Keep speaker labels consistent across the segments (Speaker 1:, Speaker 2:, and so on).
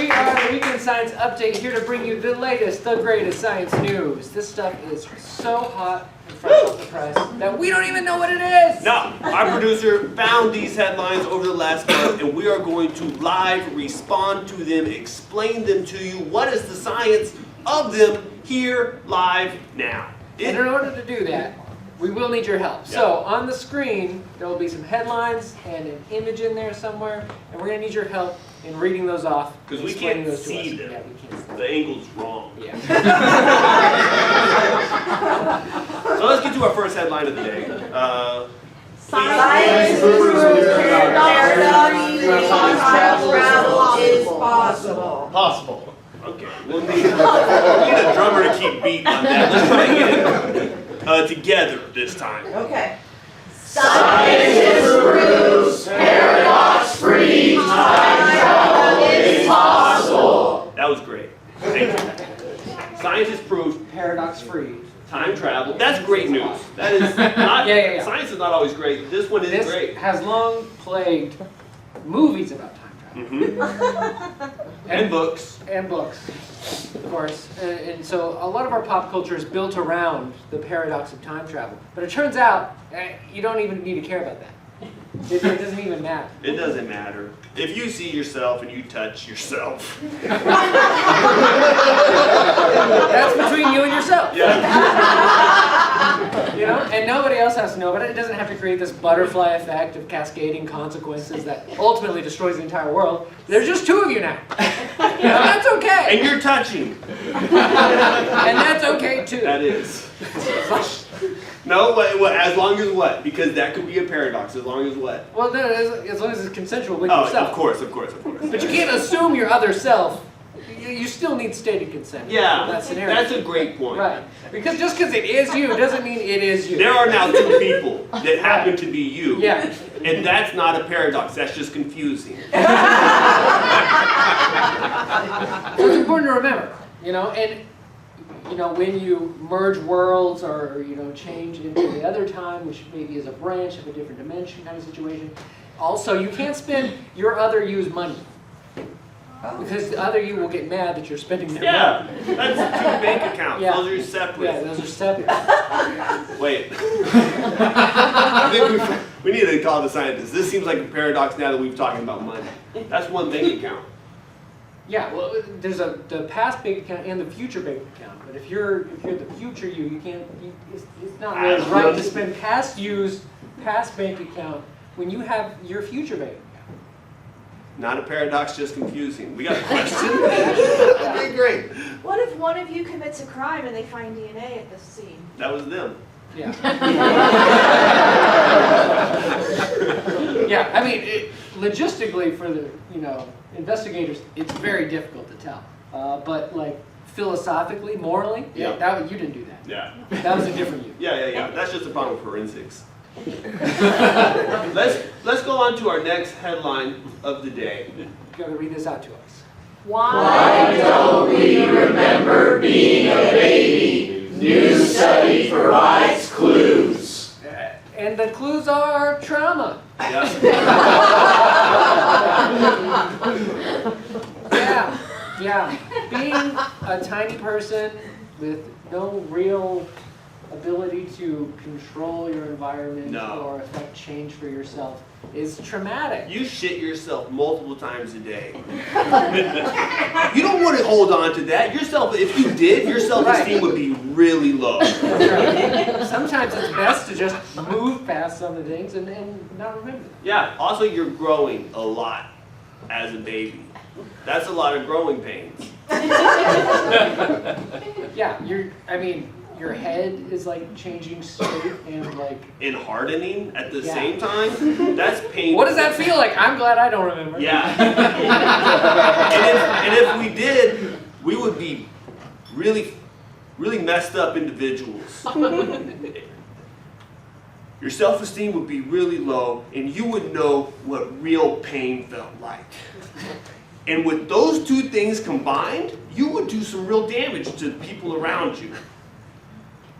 Speaker 1: We are the Weekend Science Update, here to bring you the latest, the greatest science news. This stuff is so hot and fresh off the press that we don't even know what it is.
Speaker 2: No, our producer found these headlines over the last month, and we are going to live respond to them, explain them to you. What is the science of them here live now?
Speaker 1: And in order to do that, we will need your help. So on the screen, there will be some headlines and an image in there somewhere, and we're going to need your help in reading those off.
Speaker 2: Because we can't see them.
Speaker 1: Yeah, we can't see them.
Speaker 2: The angle's wrong.
Speaker 1: Yeah.
Speaker 2: So let's get to our first headline of the day.
Speaker 3: Science proves time travel is possible.
Speaker 2: Possible. Okay. We'll need a drummer to keep beating on that. Let's try and get it together this time.
Speaker 3: Okay.
Speaker 4: Science proves paradox-free time travel is possible.
Speaker 2: That was great. Thank you. Scientists proved
Speaker 1: Paradox-free.
Speaker 2: time travel. That's great news. That is not.
Speaker 1: Yeah.
Speaker 2: Science is not always great. This one is great.
Speaker 1: This has long plagued movies about time travel.
Speaker 2: And books.
Speaker 1: And books, of course. And so a lot of our pop culture is built around the paradox of time travel. But it turns out you don't even need to care about that. It doesn't even matter.
Speaker 2: It doesn't matter. If you see yourself and you touch yourself.
Speaker 1: That's between you and yourself.
Speaker 2: Yeah.
Speaker 1: You know? And nobody else has to know about it. It doesn't have to create this butterfly effect of cascading consequences that ultimately destroys the entire world. There's just two of you now. You know, that's okay.
Speaker 2: And you're touching.
Speaker 1: And that's okay too.
Speaker 2: That is. No, as long as what? Because that could be a paradox. As long as what?
Speaker 1: Well, no, as long as it's consensual with
Speaker 2: Oh,
Speaker 1: yourself.
Speaker 2: of course.
Speaker 1: But you can't assume your other self. You still need stated consent.
Speaker 2: Yeah,
Speaker 1: In that scenario.
Speaker 2: that's a great point.
Speaker 1: Right. Because just because it is you doesn't mean it is you.
Speaker 2: There are now two people that happen to be you.
Speaker 1: Yeah.
Speaker 2: And that's not a paradox. That's just confusing.
Speaker 1: So it's important to remember, you know, and you know, when you merge worlds or, you know, change into the other time, which maybe is a branch of a different dimension kind of situation. Also, you can't spend your other you's money. Because the other you will get mad that you're spending their money.
Speaker 2: Yeah, that's two bank accounts.
Speaker 1: Yeah.
Speaker 2: Those are separate.
Speaker 1: Yeah, those are separate.
Speaker 2: Wait. I think we need to call the scientists. This seems like a paradox now that we've talking about money. That's one bank account.
Speaker 1: Yeah, well, there's the past bank account and the future bank account. But if you're the future you can't. It's not really right to spend past bank account when you have your future bank account.
Speaker 2: Not a paradox, just confusing. We got a question? That'd be great.
Speaker 3: What if one of you commits a crime and they find DNA at the scene?
Speaker 2: That was them.
Speaker 1: Yeah. Yeah, I mean, logistically for the, you know, investigators, it's very difficult to tell. But like philosophically, morally, you didn't do that.
Speaker 2: Yeah.
Speaker 1: That was a different you.
Speaker 2: Yeah. That's just a problem with forensics. Let's go on to our next headline of the day.
Speaker 1: You gotta read this out to us.
Speaker 4: Why don't we remember being a baby? New study provides clues.
Speaker 1: And the clues are trauma.
Speaker 2: Yeah.
Speaker 1: Yeah. Being a tiny person with no real ability to control your environment or affect change for yourself is traumatic.
Speaker 2: You shit yourself multiple times a day. You don't want to hold on to that. If you did, your self-esteem would be really low.
Speaker 1: Sometimes it's best to just move past some of the things and not remember them.
Speaker 2: Yeah, also you're growing a lot as a baby. That's a lot of growing pains.
Speaker 1: Yeah, your head is like changing state and like...
Speaker 2: And hardening at the same time? That's painful.
Speaker 1: What does that feel like? I'm glad I don't remember.
Speaker 2: Yeah. and if we did, we would be really, really messed up individuals. Your self-esteem would be really low, and you would know what real pain felt like. And with those two things combined, you would do some real damage to the people around you.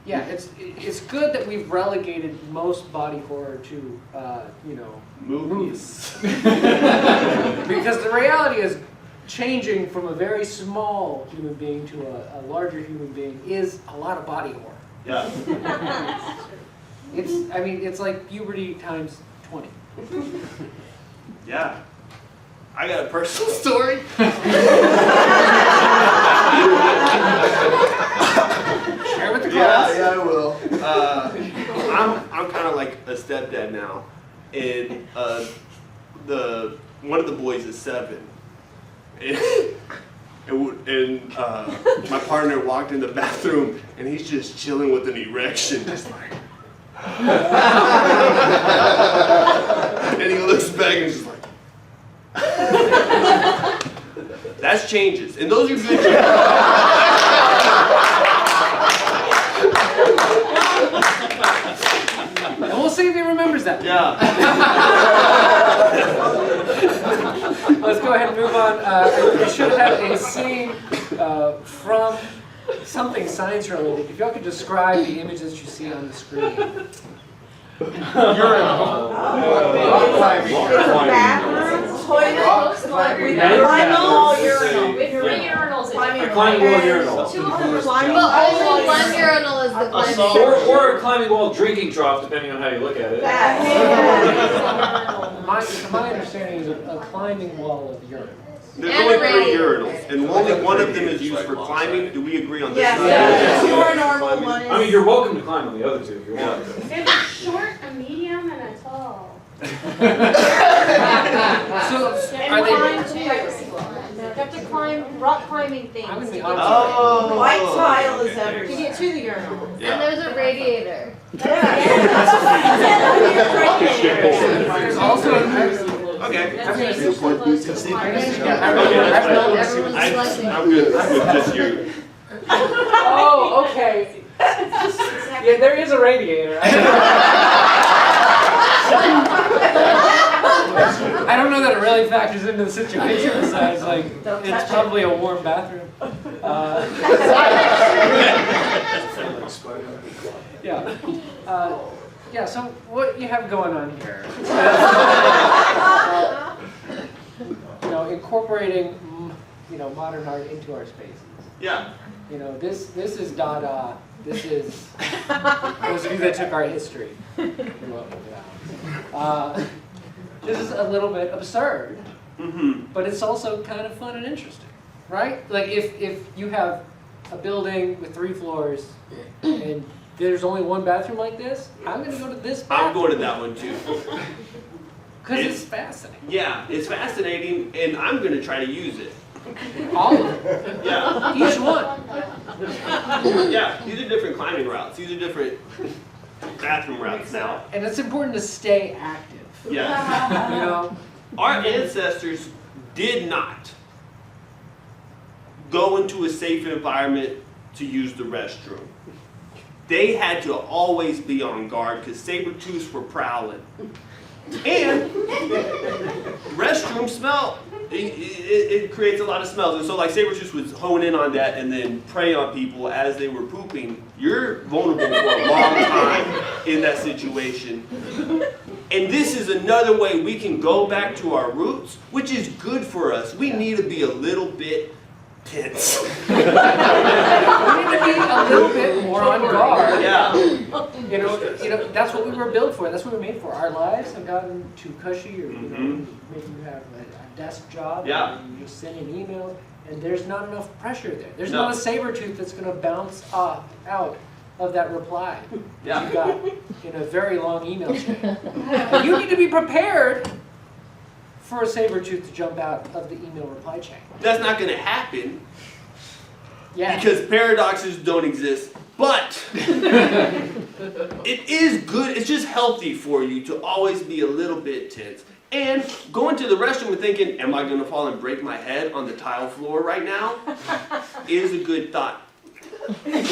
Speaker 1: Yeah, it's good that we've relegated most body horror to,
Speaker 2: Movies.
Speaker 1: because the reality is changing from a very small human being to a larger human being is a lot of body horror.
Speaker 2: Yeah.
Speaker 1: It's like puberty times 20.
Speaker 2: Yeah. I got a personal story.
Speaker 1: Share with the class.
Speaker 2: Yeah, I will. I'm kind of like a stepdad now, and one of the boys is 7, and my partner walked in the bathroom, and he's just chilling with an erection, just like. And he looks back and he's just like. That's changes, and those are good changes.
Speaker 1: And we'll see if he remembers that.
Speaker 2: Yeah.
Speaker 1: Let's go ahead and move on. We should have a scene from something science related. If y'all could describe the images you see on the screen.
Speaker 3: It's a bathroom, toilet, climbing wall, urinal.
Speaker 5: With 3 urinals in it.
Speaker 4: Climbing wall urinal.
Speaker 3: 2 of them are
Speaker 5: But
Speaker 3: climbing
Speaker 5: only
Speaker 3: wall.
Speaker 5: 1 urinal is the climbing.
Speaker 4: Or a climbing wall drinking trough, depending on how you look at it.
Speaker 1: My understanding is a climbing wall of urinals.
Speaker 2: There's
Speaker 5: And
Speaker 2: only
Speaker 5: a
Speaker 2: 3
Speaker 5: radiator.
Speaker 2: urinals, and only one of them is used for climbing. Do we agree on this?
Speaker 3: Yes,
Speaker 4: Yeah.
Speaker 3: your normal one is.
Speaker 4: I mean, you're welcome to climb on the other 2 if you want.
Speaker 5: There's a short, a medium, and a tall.
Speaker 1: So
Speaker 5: And
Speaker 1: are
Speaker 5: climb
Speaker 1: they?
Speaker 5: too. You have to climb rock climbing things.
Speaker 1: I'm gonna be
Speaker 5: to
Speaker 1: honest.
Speaker 2: Oh.
Speaker 3: White tile is
Speaker 5: to
Speaker 3: everywhere.
Speaker 5: get to the urinal.
Speaker 2: Yeah.
Speaker 5: And there's a radiator.
Speaker 1: There's also.
Speaker 2: Okay.
Speaker 1: I'm gonna see.
Speaker 5: Everyone's selecting.
Speaker 2: I'm good with just you.
Speaker 1: Oh, okay. Yeah, there is a radiator. I don't know that it really factors into the situation besides, like, it's probably a warm bathroom. Yeah. Yeah, so what you have going on here? Incorporating, modern art into our spaces.
Speaker 2: Yeah.
Speaker 1: This is Dada. This is those of you that took art history. This is a little bit absurd, but it's also kind of fun and interesting, right? Like if you have a building with 3 floors and there's only one bathroom like this, I'm going to go to this bathroom.
Speaker 2: I'm going to that one too.
Speaker 1: Because it's fascinating.
Speaker 2: Yeah, it's fascinating, and I'm going to try to use it.
Speaker 1: All of it.
Speaker 2: Yeah.
Speaker 1: Each one.
Speaker 2: Yeah, these are different climbing routes. These are different bathroom routes now.
Speaker 1: And it's important to stay active.
Speaker 2: Yeah. Our ancestors did not go into a safe environment to use the restroom. They had to always be on guard because saber-tooths were prowling. And restrooms smell. It creates a lot of smells. And so like saber-tooths would hone in on that and then prey on people as they were pooping. You're vulnerable for a long time in that situation. And this is another way we can go back to our roots, which is good for us. We need to be a little bit tense.
Speaker 1: We need to be a little bit more on guard.
Speaker 2: Yeah.
Speaker 1: That's what we were built for. That's what we're made for. Our lives have gotten too cushy, or maybe you have a desk job.
Speaker 2: Yeah.
Speaker 1: And you just send an email, and there's not enough pressure there. There's
Speaker 2: No.
Speaker 1: not a saber tooth that's going to bounce out of that reply
Speaker 2: Yeah.
Speaker 1: you got in a very long email chain. And you need to be prepared for a saber tooth to jump out of the email reply chain.
Speaker 2: That's not going to happen
Speaker 1: Yeah.
Speaker 2: because paradoxes don't exist. But it is good. It's just healthy for you to always be a little bit tense. And going to the restroom and thinking, am I going to fall and break my head on the tile floor right now? Is a good thought.
Speaker 1: It'll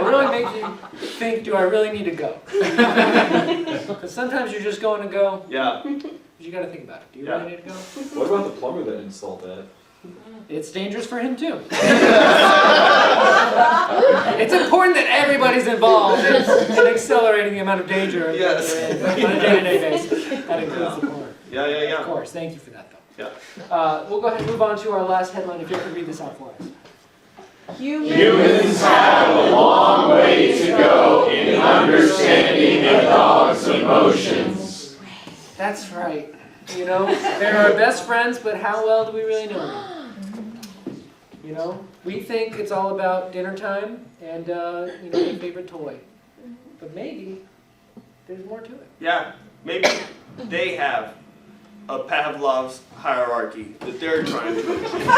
Speaker 1: really make you think, do I really need to go? Because sometimes you're just going to go,
Speaker 2: Yeah.
Speaker 1: but you got to think about it. Do you
Speaker 2: Yeah.
Speaker 1: really need to go?
Speaker 4: What about the plumber that installed that?
Speaker 1: It's dangerous for him too. It's important that everybody's involved in accelerating the amount of danger
Speaker 2: Yes.
Speaker 1: on a day-to-day basis. That includes the plumber.
Speaker 2: Yeah, yeah,
Speaker 1: Of
Speaker 2: yeah.
Speaker 1: course, thank you for that, though.
Speaker 2: Yeah.
Speaker 1: We'll go ahead and move on to our last headline, if you could read this out for us.
Speaker 6: Humans have a long way to go in understanding a dog's emotions.
Speaker 1: That's right. You know, they're our best friends, but how well do we really know them? You know, we think it's all about dinner time and, you know, your favorite toy. But maybe there's more to it.
Speaker 2: Yeah, maybe they have a Pavlov's hierarchy that they're trying to achieve.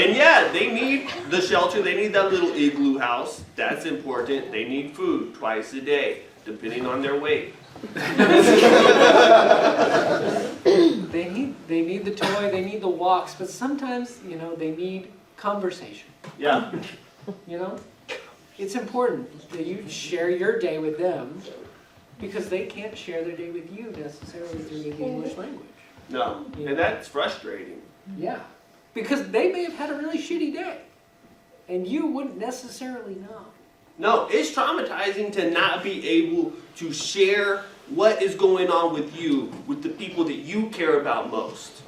Speaker 2: And yeah, they need the shelter, they need that little igloo house. That's important. They need food twice a day, depending on their weight.
Speaker 1: They need the toy, they need the walks, but sometimes, you know, they need conversation.
Speaker 2: Yeah,
Speaker 1: You know? It's important that you share your day with them because they can't share their day with you necessarily through the English language.
Speaker 2: no, and that's frustrating.
Speaker 1: Yeah. Because they may have had a really shitty day and you wouldn't necessarily know.
Speaker 2: No, it's traumatizing to not be able to share what is going on with you with the people that you care about most.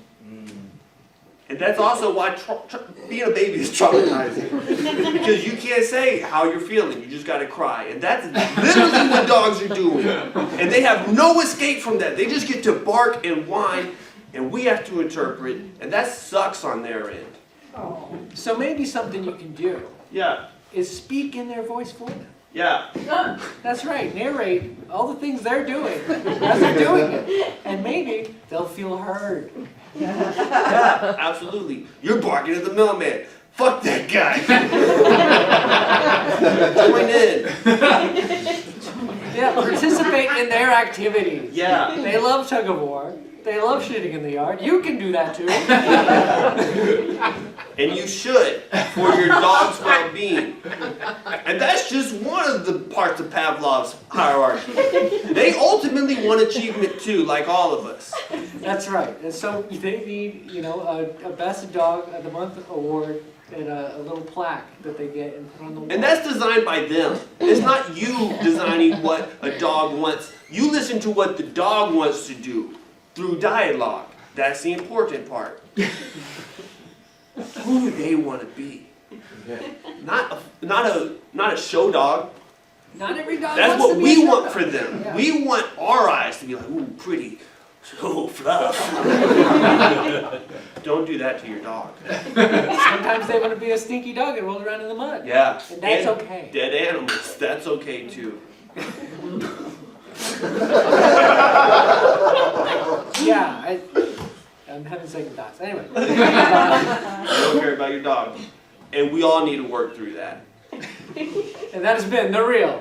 Speaker 2: And that's also why being a baby is traumatizing. Because you can't say how you're feeling, you just gotta cry. And that's literally what dogs are doing. And they have no escape from that. They just get to bark and whine, and we have to interpret, and that sucks on their end.
Speaker 1: So maybe something you can do
Speaker 2: Yeah,
Speaker 1: is speak in their voice for them.
Speaker 2: yeah.
Speaker 1: That's right, narrate all the things they're doing as they're doing it. And maybe they'll feel heard.
Speaker 2: Yeah, absolutely. You're barking at the mailman. Fuck that guy. Join in.
Speaker 1: Yeah, participate in their activities.
Speaker 2: Yeah.
Speaker 1: They love tug of war. They love shitting in the yard. You can do that too.
Speaker 2: And you should, for your dog's well-being. And that's just one of the parts of Pavlov's hierarchy. They ultimately want achievement too, like all of us.
Speaker 1: That's right. And so they need, you know, a Best Dog of the Month award and a little plaque that they get and put on the wall.
Speaker 2: And that's designed by them. It's not you designing what a dog wants. You listen to what the dog wants to do through dialogue. That's the important part. Who do they want to be? Not a show dog.
Speaker 1: Not every dog
Speaker 2: That's
Speaker 1: wants
Speaker 2: what
Speaker 1: to be
Speaker 2: we
Speaker 1: a show
Speaker 2: want
Speaker 1: dog.
Speaker 2: for them.
Speaker 1: Yeah.
Speaker 2: We want our eyes to be like, ooh, pretty, so fluff. Don't do that to your dog.
Speaker 1: Sometimes they want to be a stinky dog and roll around in the mud.
Speaker 2: Yeah.
Speaker 1: And that's okay.
Speaker 2: Dead animals, that's okay too.
Speaker 1: Yeah, I'm having second thoughts. Anyway.
Speaker 2: You don't care about your dog. And we all need to work through that.
Speaker 1: And that has been The Real.